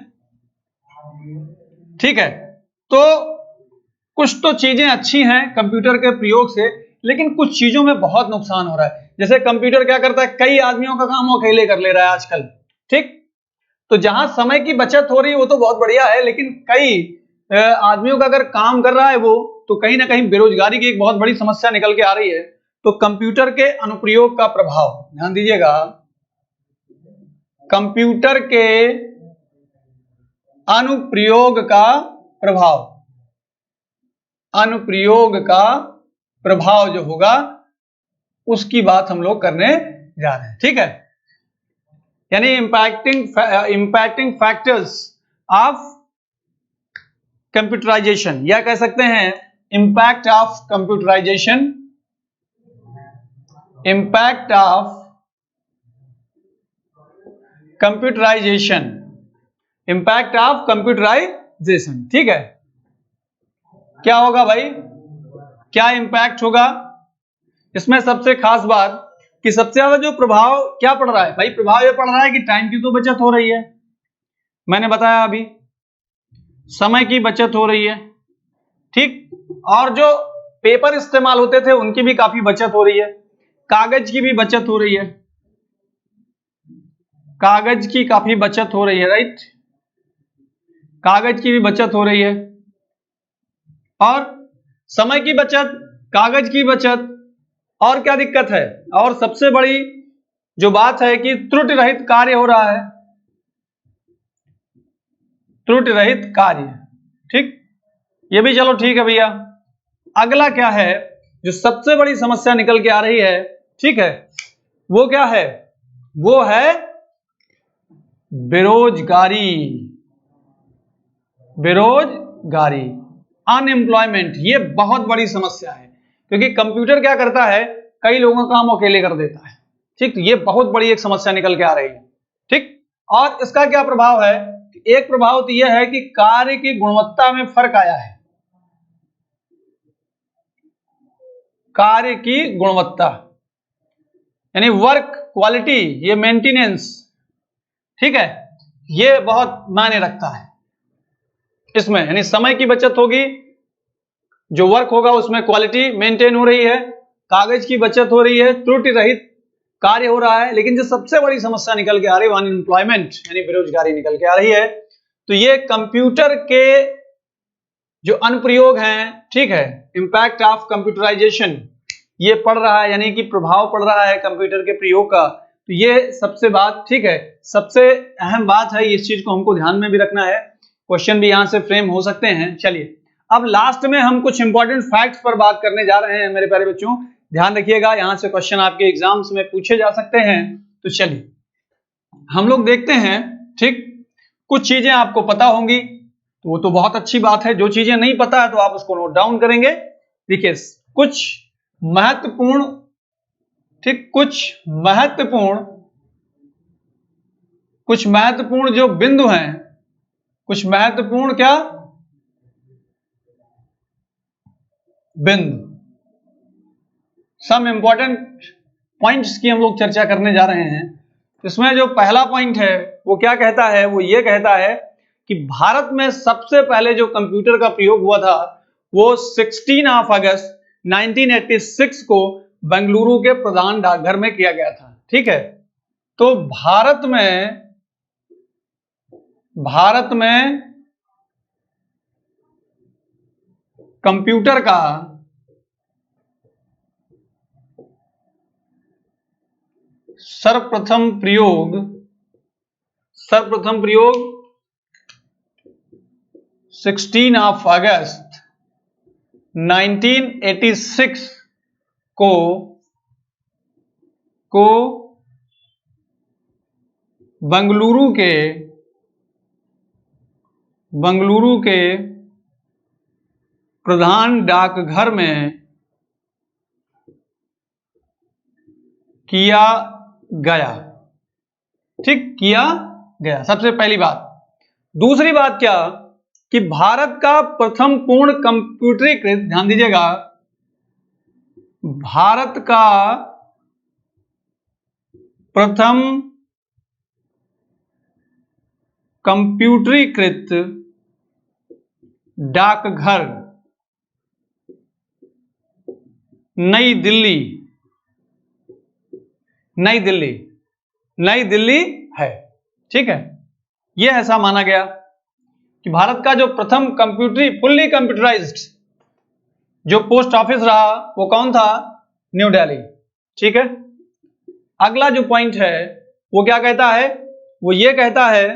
ठीक है। तो कुछ तो चीजें अच्छी हैं कंप्यूटर के प्रयोग से, लेकिन कुछ चीजों में बहुत नुकसान हो रहा है। जैसे कंप्यूटर क्या करता है, कई आदमियों का काम वो अकेले कर ले रहा है आजकल, ठीक। तो जहां समय की बचत हो रही है वो तो बहुत बढ़िया है, लेकिन कई आदमियों का अगर काम कर रहा है वो, तो कहीं ना कहीं बेरोजगारी की एक बहुत बड़ी समस्या निकल के आ रही है। तो कंप्यूटर के अनुप्रयोग का प्रभाव, ध्यान दीजिएगा, कंप्यूटर के अनुप्रयोग का प्रभाव, अनुप्रयोग का प्रभाव जो होगा उसकी बात हम लोग करने जा रहे हैं, ठीक है। यानी इंपैक्टिंग फैक्टर्स ऑफ कंप्यूटराइजेशन, या कह सकते हैं impact of computerisation, impact of computerisation, impact of computerisation, ठीक है। क्या होगा भाई, क्या इंपैक्ट होगा इसमें? सबसे खास बात कि सबसे ज्यादा जो प्रभाव क्या पड़ रहा है भाई, प्रभाव ये पड़ रहा है कि टाइम की तो बचत हो रही है, मैंने बताया अभी, समय की बचत हो रही है, ठीक। और जो पेपर इस्तेमाल होते थे उनकी भी काफी बचत हो रही है, कागज की भी बचत हो रही है, कागज की काफी बचत हो रही है, राइट, कागज की भी बचत हो रही है, और समय की बचत, कागज की बचत, और क्या दिक्कत है, और सबसे बड़ी जो बात है कि त्रुटि रहित कार्य हो रहा है, त्रुटि रहित कार्य, ठीक। ये भी चलो ठीक है भैया। अगला क्या है जो सबसे बड़ी समस्या निकल के आ रही है, ठीक है, वो क्या है, वो है बेरोजगारी, बेरोजगारी, अनएम्प्लॉयमेंट। ये बहुत बड़ी समस्या है क्योंकि कंप्यूटर क्या करता है, कई लोगों का काम अकेले कर देता है, ठीक। ये बहुत बड़ी एक समस्या निकल के आ रही है, ठीक। और इसका क्या प्रभाव है, एक प्रभाव तो यह है कि कार्य की गुणवत्ता में फर्क आया है, कार्य की गुणवत्ता यानी वर्क क्वालिटी, ये मेंटेनेंस, ठीक है, ये बहुत मायने रखता है इसमें। यानी समय की बचत होगी, जो वर्क होगा उसमें क्वालिटी मेंटेन हो रही है, कागज की बचत हो रही है, त्रुटि रहित कार्य हो रहा है। लेकिन जो सबसे बड़ी समस्या निकल के आ रही है अनएम्प्लॉयमेंट यानी बेरोजगारी निकल के आ रही है। तो ये कंप्यूटर के जो अनुप्रयोग हैं, ठीक है, इंपैक्ट ऑफ कंप्यूटराइजेशन, ये पड़ रहा है, यानी कि प्रभाव पड़ रहा है कंप्यूटर के प्रयोग का। तो ये सबसे बात ठीक है, सबसे अहम बात है, इस चीज को हमको ध्यान में भी रखना है, क्वेश्चन भी यहां से फ्रेम हो सकते हैं। चलिए अब लास्ट में हम कुछ इंपॉर्टेंट फैक्ट्स पर बात करने जा रहे हैं मेरे प्यारे बच्चों, ध्यान रखिएगा, यहां से क्वेश्चन आपके एग्जाम्स में पूछे जा सकते हैं। तो चलिए हम लोग देखते हैं, ठीक, कुछ चीजें आपको पता होंगी तो वो तो बहुत अच्छी बात है, जो चीजें नहीं पता है तो आप उसको नोट डाउन करेंगे। देखिए कुछ महत्वपूर्ण, ठीक, कुछ महत्वपूर्ण जो बिंदु हैं, कुछ महत्वपूर्ण क्या बिंदु, सम इंपॉर्टेंट पॉइंट्स की हम लोग चर्चा करने जा रहे हैं। इसमें जो पहला पॉइंट है वो क्या कहता है, वो ये कहता है कि भारत में सबसे पहले जो कंप्यूटर का प्रयोग हुआ था वो 16 अगस्त 1986 को बेंगलुरु के प्रधान डाकघर में किया गया था। ठीक है, तो भारत में कंप्यूटर का सर्वप्रथम प्रयोग 16 अगस्त 1986 को बेंगलुरु के प्रधान डाकघर में किया गया। ठीक, किया गया, सबसे पहली बात। दूसरी बात क्या कि भारत का प्रथम पूर्ण कंप्यूटरीकृत, ध्यान दीजिएगा, भारत का प्रथम कंप्यूटरीकृत डाकघर नई दिल्ली है। ठीक है, यह ऐसा माना गया कि भारत का जो प्रथम फुल्ली कंप्यूटराइज्ड जो पोस्ट ऑफिस रहा वो कौन था, न्यू दिल्ली। ठीक है, अगला जो पॉइंट है वो क्या कहता है, वो ये कहता है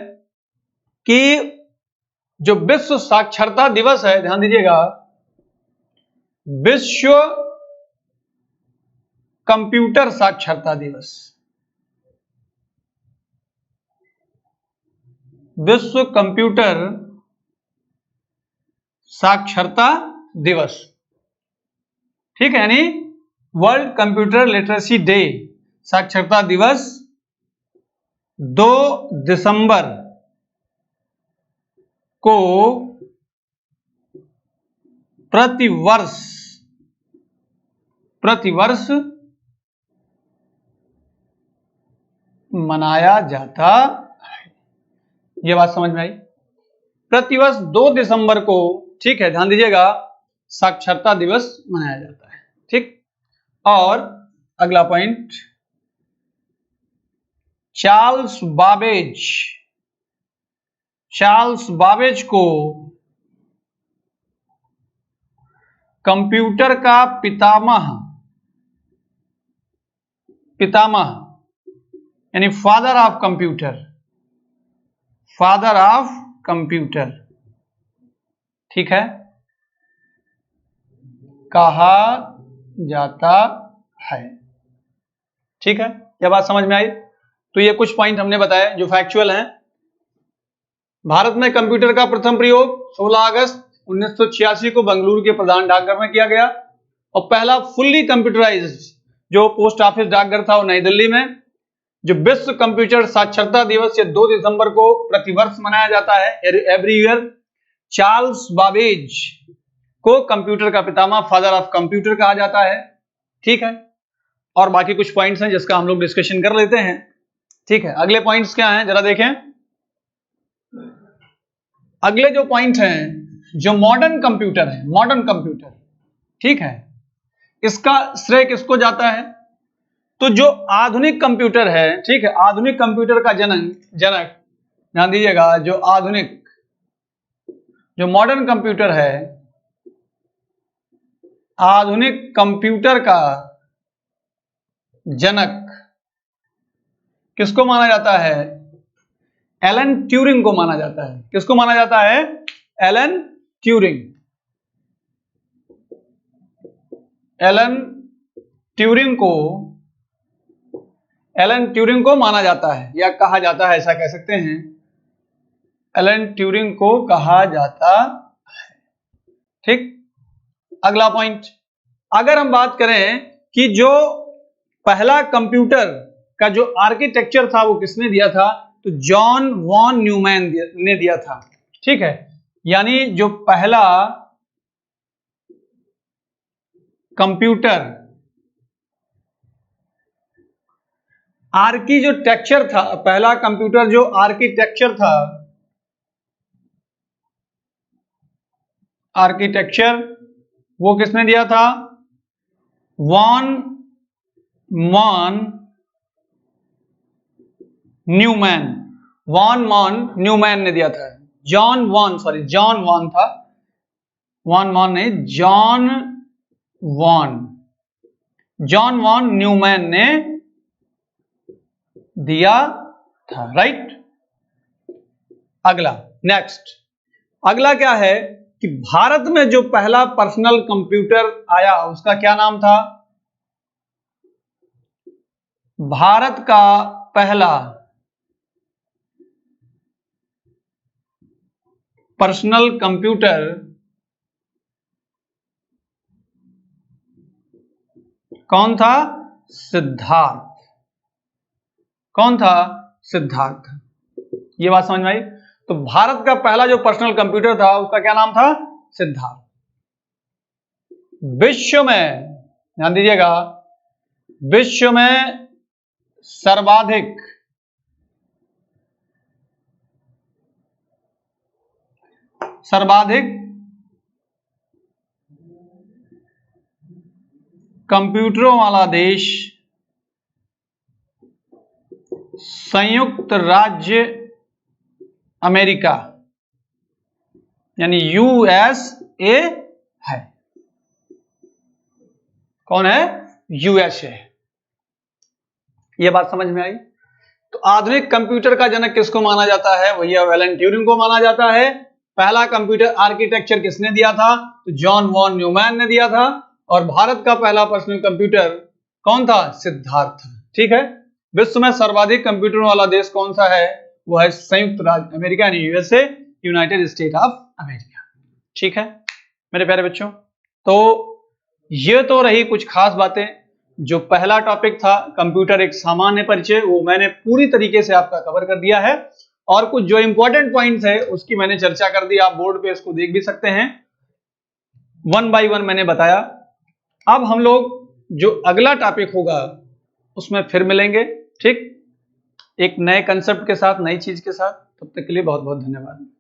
कि जो विश्व साक्षरता दिवस है, ध्यान दीजिएगा, विश्व कंप्यूटर साक्षरता दिवस, विश्व कंप्यूटर साक्षरता दिवस, ठीक है, यानी वर्ल्ड कंप्यूटर लिटरेसी डे, साक्षरता दिवस 2 दिसंबर को प्रतिवर्ष मनाया जाता है। यह बात समझ में आई, प्रतिवर्ष 2 दिसंबर को, ठीक है, ध्यान दीजिएगा, साक्षरता दिवस मनाया जाता है। ठीक, और अगला पॉइंट, चार्ल्स बाबेज को कंप्यूटर का पितामह यानी फादर ऑफ कंप्यूटर, ठीक है, कहा जाता है। ठीक है, यह बात समझ में आई। तो ये कुछ पॉइंट हमने बताए जो फैक्चुअल हैं। भारत में कंप्यूटर का प्रथम प्रयोग 16 अगस्त 1986 को बेंगलुरु के प्रधान डाकघर में किया गया, और पहला फुल्ली कंप्यूटराइज्ड जो पोस्ट ऑफिस डाकघर था वो नई दिल्ली में। जो विश्व कंप्यूटर साक्षरता दिवस ये 2 दिसंबर को प्रतिवर्ष मनाया जाता है, एवरी ईयर। चार्ल्स बाबेज को कंप्यूटर का पितामह, फादर ऑफ कंप्यूटर कहा जाता है। ठीक है, और बाकी कुछ पॉइंट्स हैं जिसका हम लोग डिस्कशन कर लेते हैं। ठीक है, अगले पॉइंट्स क्या हैं जरा देखें। अगले जो पॉइंट हैं, जो मॉडर्न कंप्यूटर, ठीक है, इसका श्रेय किसको जाता है, तो जो आधुनिक कंप्यूटर है, ठीक है, आधुनिक कंप्यूटर का जनक ध्यान दीजिएगा, जो मॉडर्न कंप्यूटर है, आधुनिक कंप्यूटर का जनक किसको माना जाता है? एलन ट्यूरिंग को माना जाता है। किसको माना जाता है? Alan Turing. एलन ट्यूरिंग को माना जाता है या कहा जाता है, ऐसा कह सकते हैं। एलन ट्यूरिंग को कहा जाता है। ठीक, अगला पॉइंट, अगर हम बात करें कि जो पहला कंप्यूटर का जो आर्किटेक्चर था वो किसने दिया था, तो जॉन वॉन न्यूमैन ने दिया था। ठीक है, यानी जो पहला कंप्यूटर आर्की जो टेक्चर था, पहला कंप्यूटर जो आर्किटेक्चर था, आर्किटेक्चर वो किसने दिया था? Von Neumann. वॉन न्यूमैन ने दिया था। जॉन वॉन था, वॉन नहीं, जॉन वॉन न्यूमैन ने दिया था। राइट, अगला, नेक्स्ट, अगला क्या है कि भारत में जो पहला पर्सनल कंप्यूटर आया उसका क्या नाम था? भारत का पहला पर्सनल कंप्यूटर कौन था? सिद्धार्थ। कौन था? सिद्धार्थ। ये बात समझ में आई? तो भारत का पहला जो पर्सनल कंप्यूटर था उसका क्या नाम था? सिद्धार्थ। विश्व में, ध्यान दीजिएगा, विश्व में सर्वाधिक कंप्यूटरों वाला देश संयुक्त राज्य अमेरिका यानी यूएसए है। कौन है? यूएसए। यह बात समझ में आई? तो आधुनिक कंप्यूटर का जनक किसको माना जाता है? वही एलन ट्यूरिंग को माना जाता है। पहला कंप्यूटर आर्किटेक्चर किसने दिया था? तो जॉन वॉन न्यूमैन ने दिया था। और भारत का पहला पर्सनल कंप्यूटर कौन था? सिद्धार्थ। ठीक है, विश्व में सर्वाधिक कंप्यूटर वाला देश कौन सा है? वो है संयुक्त राज्य अमेरिका यानी USA, United state of America. ठीक है मेरे प्यारे बच्चों, तो ये तो रही कुछ खास बातें। जो पहला टॉपिक था कंप्यूटर एक सामान्य परिचय, वो मैंने पूरी तरीके से आपका कवर कर दिया है। और कुछ जो इंपॉर्टेंट पॉइंट्स है उसकी मैंने चर्चा कर दी, आप बोर्ड पे इसको देख भी सकते हैं। 1 बाय 1 मैंने बताया। अब हम लोग जो अगला टॉपिक होगा उसमें फिर मिलेंगे। ठीक, एक नए कंसेप्ट के साथ, नई चीज के साथ। तब तक के लिए बहुत बहुत धन्यवाद।